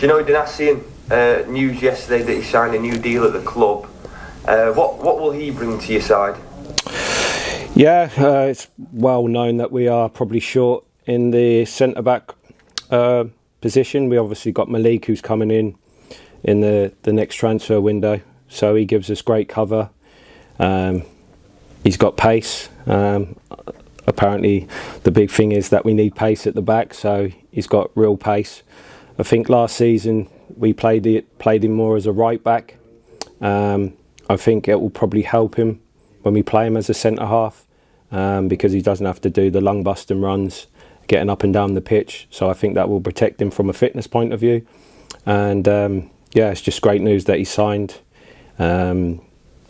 you know, did I see news yesterday that he signed a new deal at the club? What will he bring to your side? Yeah, it's well known that we are probably short in the centre-back position. We obviously got Malik, who's coming in the next transfer window, so he gives us great cover. He's got pace. Apparently the big thing is that we need pace at the back, so he's got real pace. I think last season we played him more as a right back. I think it will probably help him when we play him as a centre half, because he doesn't have to do the lung busting runs getting up and down the pitch, so I think that will protect him from a fitness point of view. And yeah, it's just great news that he signed.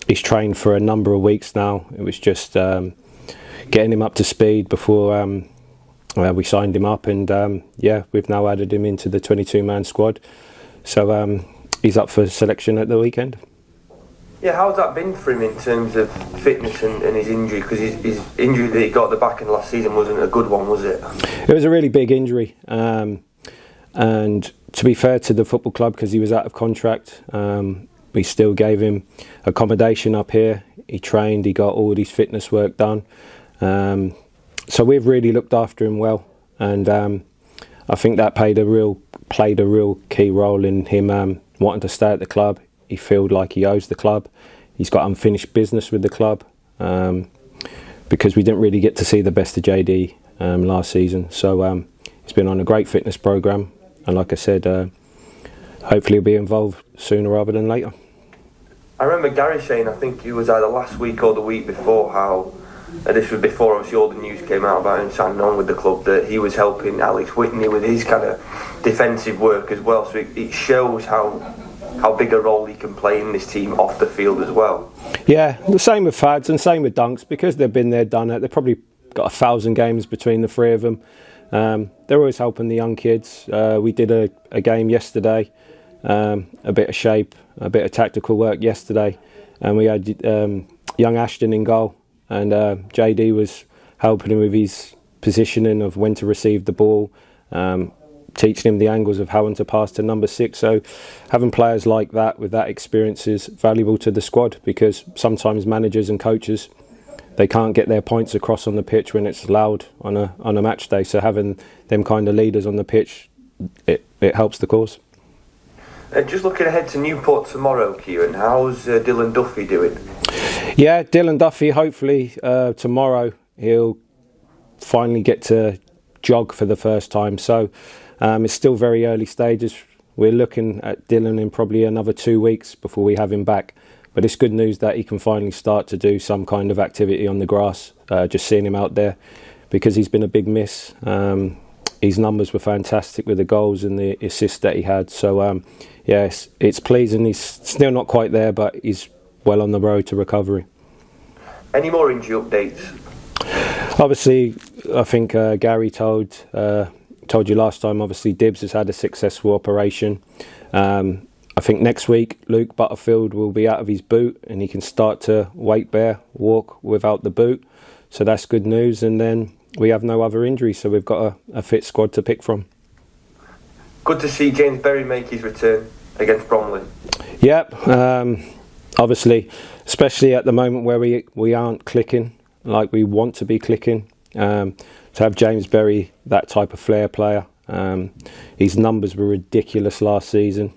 He's trained for a number of weeks now. It was just getting him up to speed before we signed him up, and yeah, we've now added him into the 22-man squad, so he's up for selection at the weekend. Yeah, how's that been for him in terms of fitness and his injury? Because his injury that he got at the back end last season wasn't a good one, was it? It was a really big injury, and to be fair to the football club, because he was out of contract, we still gave him accommodation up here. He trained, he got all his fitness work done. So we've really looked after him well, and I think that played a real key role in him wanting to stay at the club. He feels like he owes the club. He's got unfinished business with the club, because we didn't really get to see the best of JD last season. So he's been on a great fitness programme, and like I said, hopefully he'll be involved sooner rather than later. I remember Gary saying, I think it was either last week or the week before, how this was before obviously all the news came out about him signing on with the club, that he was helping Alex Whitney with his kind of defensive work as well. So it shows how big a role he can play in this team off the field as well. Yeah, the same with Fads and same with Dunks, because they've been there, done it. They've probably got 1,000 games between the three of them. They're always helping the young kids. We did a game yesterday, a bit of shape, a bit of tactical work yesterday, and we had young Ashton in goal, and JD was helping him with his positioning of when to receive the ball, teaching him the angles of how to pass to number 6. So having players like that with that experience is valuable to the squad, because sometimes managers and coaches, they can't get their points across on the pitch when it's loud on a match day. So having them kind of leaders on the pitch, it helps the cause. Just looking ahead to Newport tomorrow, Kieron, how's Dylan Duffy doing? Yeah, Dylan Duffy, hopefully tomorrow he'll finally get to jog for the first time. So it's still very early stages. We're looking at Dylan in probably another 2 weeks before we have him back. But it's good news that he can finally start to do some kind of activity on the grass, just seeing him out there, because he's been a big miss. His numbers were fantastic with the goals and the assists that he had. So, yes, it's pleasing. He's still not quite there, but he's well on the road to recovery. Any more injury updates? Obviously, I think Gary told you last time, obviously Dibbs has had a successful operation. I think next week Luke Butterfield will be out of his boot and he can start to weight bear, walk without the boot. So that's good news. And then we have no other injuries, so we've got a fit squad to pick from. Good to see James Berry make his return against Bromley. Yep. Obviously, especially at the moment where we aren't clicking like we want to be clicking. To have James Berry, that type of flair player, his numbers were ridiculous last season.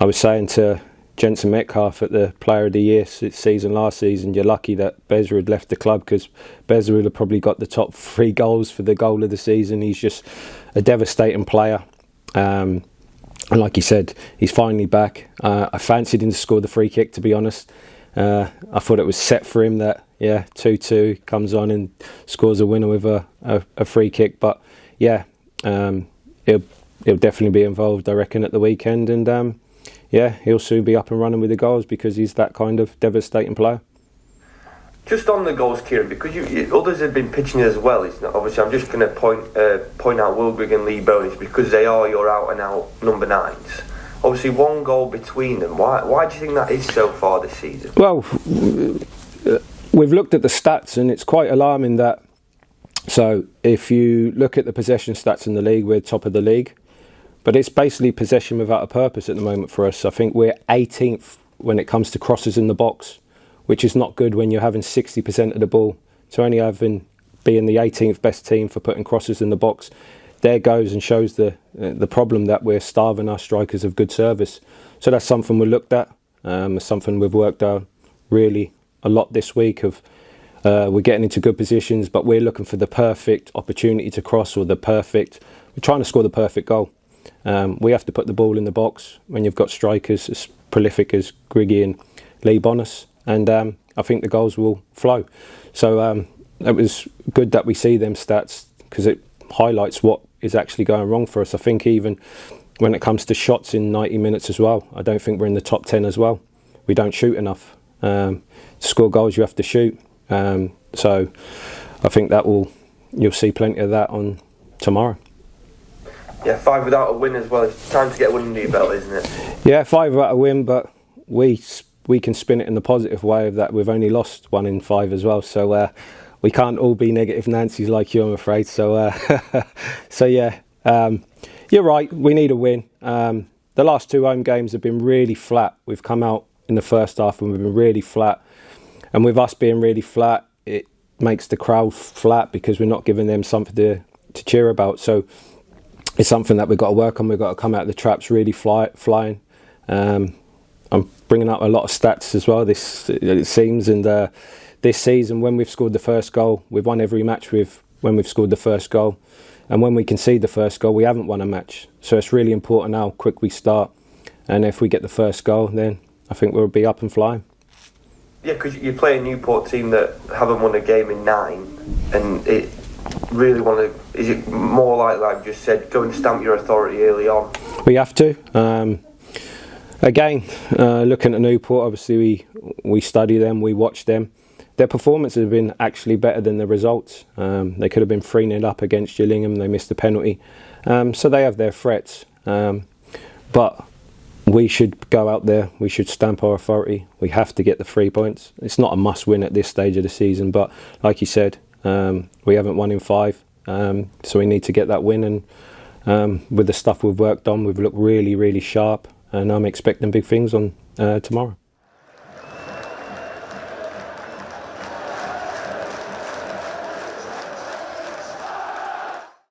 I was saying to Jensen Metcalf at the Player of the Year season last season, you're lucky that Bezra had left the club, because Bezra would have probably got the top 3 goals for the goal of the season. He's just a devastating player. And like you said, he's finally back. I fancied him to score the free kick, to be honest. I thought it was set for him that, 2-2, comes on and scores a winner with a free kick. But, he'll definitely be involved, I reckon, at the weekend. And, he'll soon be up and running with the goals, because he's that kind of devastating player. Just on the goals, Kieron, because others have been pitching as well. It's not, obviously, I'm just going to point out Will Grigg and Lee Bonus, because they are your out-and-out number 9s. Obviously, 1 goal between them. Why do you think that is so far this season? Well, we've looked at the stats, and it's quite alarming that. So, if you look at the possession stats in the league, we're top of the league. But it's basically possession without a purpose at the moment for us. I think we're 18th when it comes to crosses in the box, which is not good when you're having 60% of the ball. So only being the 18th best team for putting crosses in the box, there goes and shows the problem that we're starving our strikers of good service. So that's something we looked at. It's something we've worked out really a lot this week. We're getting into good positions, but we're looking for the perfect opportunity to cross, or we're trying to score the perfect goal. We have to put the ball in the box when you've got strikers as prolific as Griggy and Lee Bonus, and I think the goals will flow. So it was good that we see them stats, because it highlights what is actually going wrong for us. I think even when it comes to shots in 90 minutes as well, I don't think we're in the top 10 as well. We don't shoot enough. To score goals, you have to shoot. So I think you'll see plenty of that on tomorrow. Yeah, 5 without a win as well. It's time to get a win under your belt, isn't it? Yeah, 5 without a win, but we can spin it in the positive way of that we've only lost 1 in 5 as well. So we can't all be negative Nancy's like you, I'm afraid. So yeah, you're right. We need a win. The last 2 home games have been really flat. We've come out in the first half and we've been really flat. And with us being really flat, it makes the crowd flat because we're not giving them something to cheer about. So it's something that we've got to work on. We've got to come out of the traps really flying. I'm bringing up a lot of stats as well, it seems. And this season, when we've scored the first goal, we've won every match when we've scored the first goal. And when we concede the first goal, we haven't won a match. So it's really important how quick we start. And if we get the first goal, then I think we'll be up and flying. Yeah, because you play a Newport team that haven't won a game in 9, and it really is it more like you just said, go and stamp your authority early on? We have to. Again, looking at Newport, obviously we study them, we watch them. Their performances have been actually better than the results. They could have been 3-0 up against Gillingham, they missed the penalty. So they have their threats. But we should go out there, we should stamp our authority. We have to get the 3 points. It's not a must win at this stage of the season, but like you said, we haven't won in 5. So we need to get that win, and with the stuff we've worked on, we've looked really, really sharp, and I'm expecting big things on tomorrow.